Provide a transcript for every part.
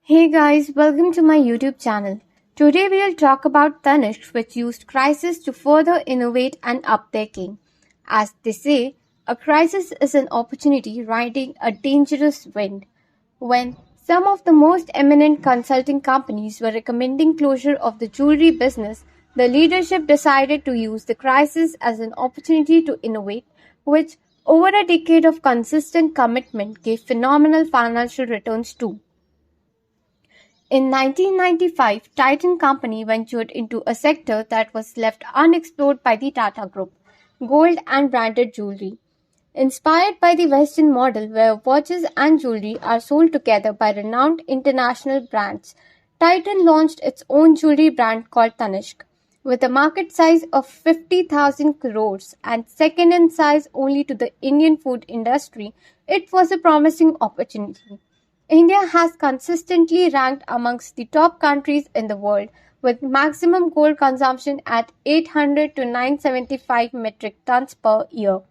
Hey guys, welcome to my YouTube channel. Today we'll talk about Tanishq, which used crisis to further innovate and up their game. As they say, a crisis is an opportunity riding a dangerous wind. When some of the most eminent consulting companies were recommending closure of the jewelry business, the leadership decided to use the crisis as an opportunity to innovate, which over a decade of consistent commitment gave phenomenal financial returns too. In 1995, Titan Company ventured into a sector that was left unexplored by the Tata Group: gold and branded jewelry. Inspired by the Western model where watches and jewelry are sold together by renowned international brands, Titan launched its own jewelry brand called Tanishq. With a market size of 50,000 crores and second in size only to the Indian food industry, it was a promising opportunity. India has consistently ranked amongst the top countries in the world, with maximum gold consumption at 800 to 975 metric tons per year.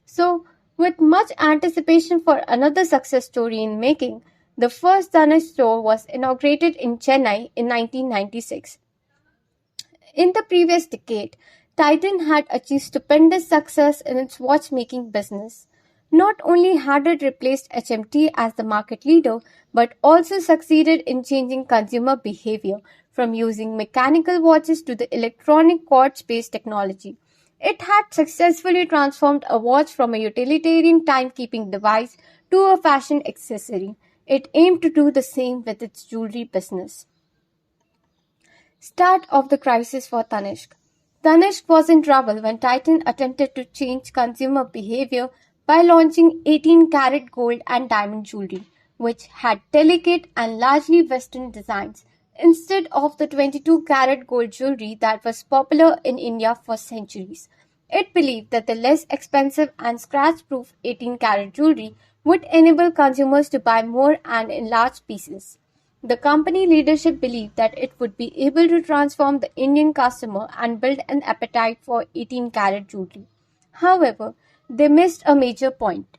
So, with much anticipation for another success story in making, the first Tanishq store was inaugurated in Chennai in 1996. In the previous decade, Titan had achieved stupendous success in its watchmaking business. Not only had it replaced HMT as the market leader, but also succeeded in changing consumer behavior from using mechanical watches to the electronic quartz-based technology. It had successfully transformed a watch from a utilitarian timekeeping device to a fashion accessory. It aimed to do the same with its jewelry business. Start of the crisis for Tanishq. Tanishq was in trouble when Titan attempted to change consumer behavior by launching 18 karat gold and diamond jewelry, which had delicate and largely Western designs, instead of the 22 karat gold jewelry that was popular in India for centuries. It believed that the less expensive and scratch proof 18 karat jewelry would enable consumers to buy more and in large pieces. The company leadership believed that it would be able to transform the Indian customer and build an appetite for 18 karat jewelry. However, they missed a major point.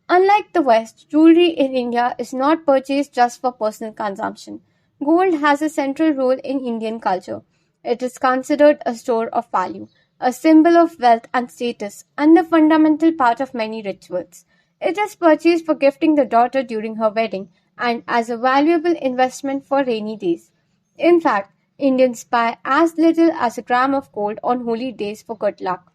Unlike the West, jewelry in India is not purchased just for personal consumption. Gold has a central role in Indian culture. It is considered a store of value, a symbol of wealth and status, and a fundamental part of many rituals. It is purchased for gifting the daughter during her wedding and as a valuable investment for rainy days. In fact, Indians buy as little as a gram of gold on holy days for good luck.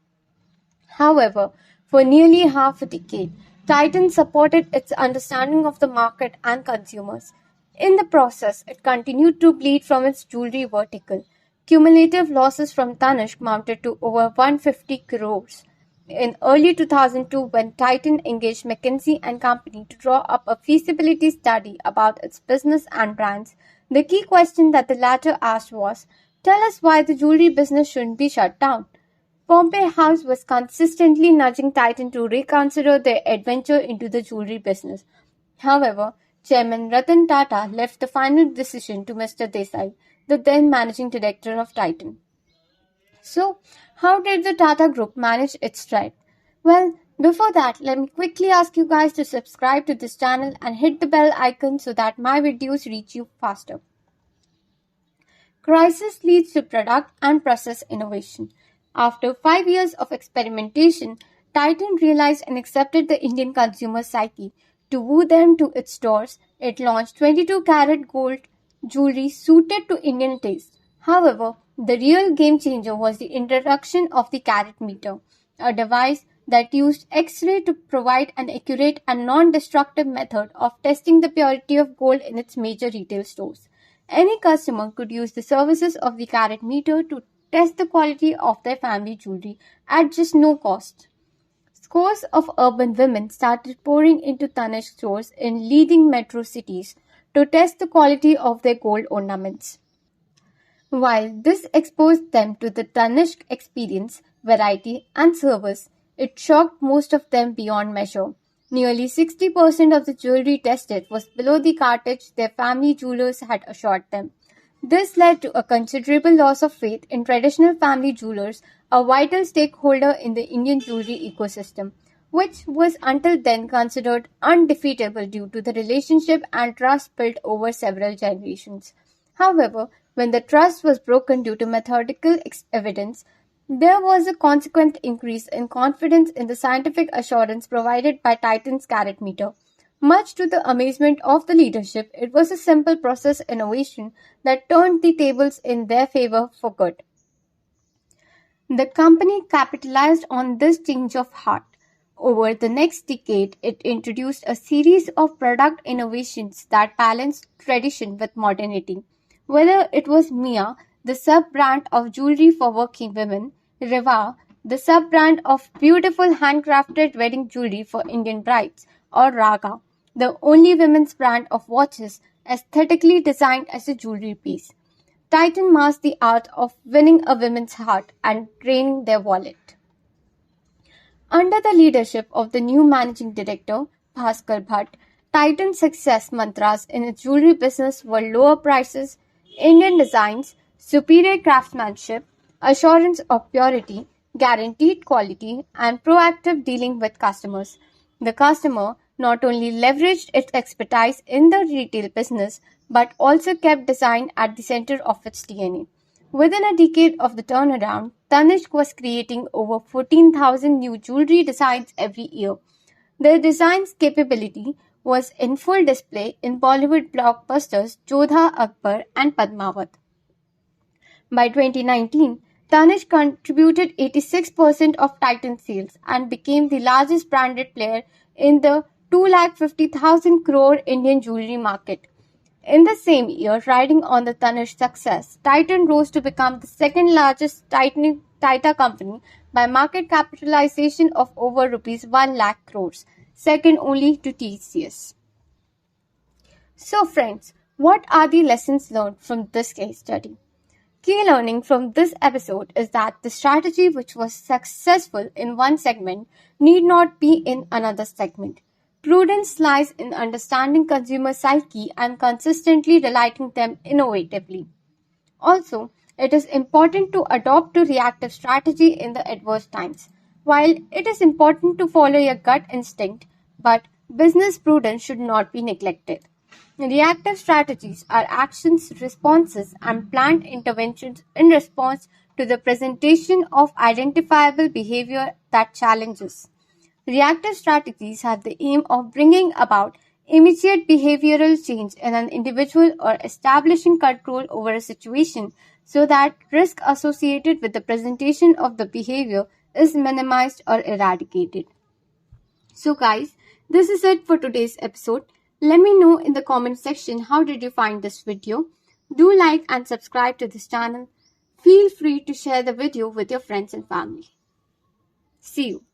However, for nearly half a decade, Titan supported its understanding of the market and consumers. In the process, it continued to bleed from its jewelry vertical. Cumulative losses from Tanishq mounted to over 150 crores. In early 2002, when Titan engaged McKinsey and Company to draw up a feasibility study about its business and brands, the key question that the latter asked was, "Tell us why the jewelry business shouldn't be shut down." Pompey House was consistently nudging Titan to reconsider their adventure into the jewelry business. However, Chairman Ratan Tata left the final decision to Mr. Desai, the then managing director of Titan. So, how did the Tata Group manage its threat? Well, before that, let me quickly ask you guys to subscribe to this channel and hit the bell icon so that my videos reach you faster. Crisis leads to product and process innovation. After 5 years of experimentation, Titan realized and accepted the Indian consumer psyche. To woo them to its stores, it launched 22 karat gold jewelry suited to Indian taste. However, the real game changer was the introduction of the carat meter, a device that used X-ray to provide an accurate and non-destructive method of testing the purity of gold in its major retail stores. Any customer could use the services of the carat meter to test the quality of their family jewelry at just no cost. Scores of urban women started pouring into Tanishq stores in leading metro cities to test the quality of their gold ornaments. While this exposed them to the Tanishq experience, variety, and service, it shocked most of them beyond measure. Nearly 60% of the jewelry tested was below the cartridge their family jewelers had assured them. This led to a considerable loss of faith in traditional family jewelers, a vital stakeholder in the Indian jewelry ecosystem. which was until then considered undefeatable due to the relationship and trust built over several generations. However, when the trust was broken due to methodical evidence, there was a consequent increase in confidence in the scientific assurance provided by Titan's carrot meter. Much to the amazement of the leadership, it was a simple process innovation that turned the tables in their favor for good. The company capitalized on this change of heart. Over the next decade, it introduced a series of product innovations that balanced tradition with modernity. Whether it was Mia, the sub-brand of jewelry for working women, Reva, the sub-brand of beautiful handcrafted wedding jewelry for Indian brides, or Raga, the only women's brand of watches aesthetically designed as a jewelry piece. Titan mastered the art of winning a woman's heart and draining their wallet. Under the leadership of the new managing director, Bhaskar Bhatt, Titan's success mantras in its jewelry business were lower prices, Indian designs, superior craftsmanship, assurance of purity, guaranteed quality, and proactive dealing with customers. The customer not only leveraged its expertise in the retail business but also kept design at the center of its DNA. Within a decade of the turnaround, Tanishq was creating over 14,000 new jewelry designs every year. Their design's capability was in full display in Bollywood blockbusters Jodha Akbar and Padmavat. By 2019, Tanishq contributed 86% of Titan sales and became the largest branded player in the 250,000 crore Indian jewelry market. In the same year, riding on the Tanishq success, Titan rose to become the second largest Tita company by market capitalization of over rupees 1 lakh crores, second only to TCS. So friends, what are the lessons learned from this case study? Key learning from this episode is that the strategy which was successful in one segment need not be in another segment. Prudence lies in understanding consumer psyche and consistently delighting them innovatively. Also, it is important to adopt a reactive strategy in the adverse times. While it is important to follow your gut instinct, but business prudence should not be neglected. Reactive strategies are actions, responses, and planned interventions in response to the presentation of identifiable behavior that challenges. Reactive strategies have the aim of bringing about immediate behavioral change in an individual or establishing control over a situation so that risk associated with the presentation of the behavior is minimized or eradicated. So guys, this is it for today's episode. Let me know in the comment section how did you find this video. Do like and subscribe to this channel. Feel free to share the video with your friends and family. See you.